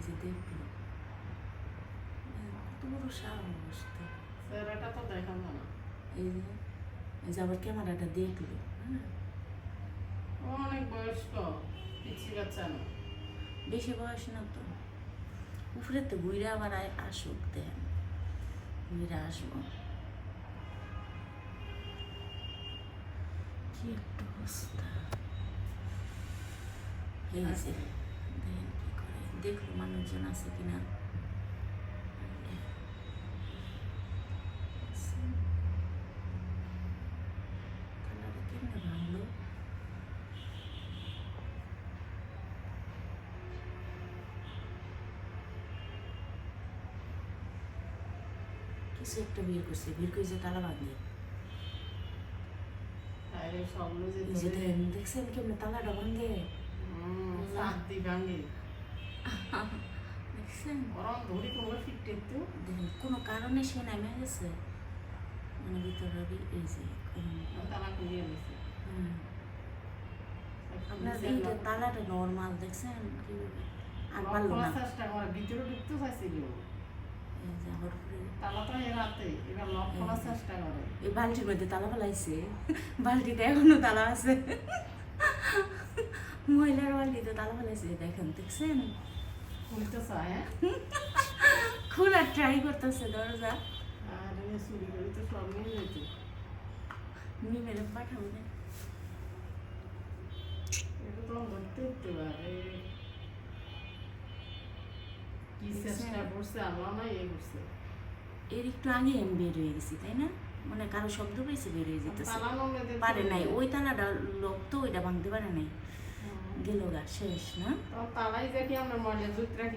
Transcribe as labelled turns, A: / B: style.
A: যে দেখলো কত বড় সাহস তো।
B: চেহারাটা তো দেখা যায় না।
A: এই যে আবার ক্যামেরাটা দেখলো। হ্যাঁ,
B: ও অনেক বয়স্ক, পিচ্ছি বাচ্চা না।
A: বেশি বয়স না তো। উপরে তো ঘুরে আবার আসুক, দেন ঘুরে আসবো। কি একটা অবস্থা। এই যে দেখেন কি করে, দেখলো মানুষজন আছে কিনা। তাহলে কেমনে ভাঙলো? কিছু একটা বের করছে, বের করে যে তালা ভাঙলে।
B: আরে সবগুলো যে
A: এই যে দেখছেন কেমনে তালাটা ভাঙে।
B: সাদি ভাঙে।
A: দেখছেন,
B: ওরম ধরি কোনো ফিটতে তো
A: দেখেন কোনো কারণে সে নেমে গেছে মানে ভিতরে। এই যে
B: তালা খুলে গেছে।
A: আপনার এইটা তালাটা নর্মাল, দেখছেন কিভাবে আর পারলো না।
B: চেষ্টা করে ভিতরে ঢুকতে চাইছিল,
A: এই যে আবার
B: তালা তো রাতে এবার লক করার চেষ্টা করে।
A: এই বালতির মধ্যে তালা ফেলাইছে, বালতিতে এখনো তালা আছে, মহিলার বালতিতে তালা ফেলাইছে। দেখেন, দেখছেন
B: খুলতে চায়, হ্যাঁ
A: খোলার ট্রাই করতেছে দরজা।
B: আর চুরি করে তো সব নিয়ে যেত।
A: মেরে পাঠাবো না।
B: এটা তো ধরতে হতে পারে, কি চেষ্টা করছে আল্লাহ না ইয়ে করছে।
A: এর একটু আগে আমি বের হয়ে গেছি, তাই না? মানে কারো শব্দ পেয়েছে বের হয়ে যেতেছে,
B: তালা নড়লে
A: পারে নাই। ওই তালাটা লোক তো ওইটা ভাঙতে পারে নাই, গেল গা শেষ না।
B: তালাই দেখি আমরা মজা জুত রাখি।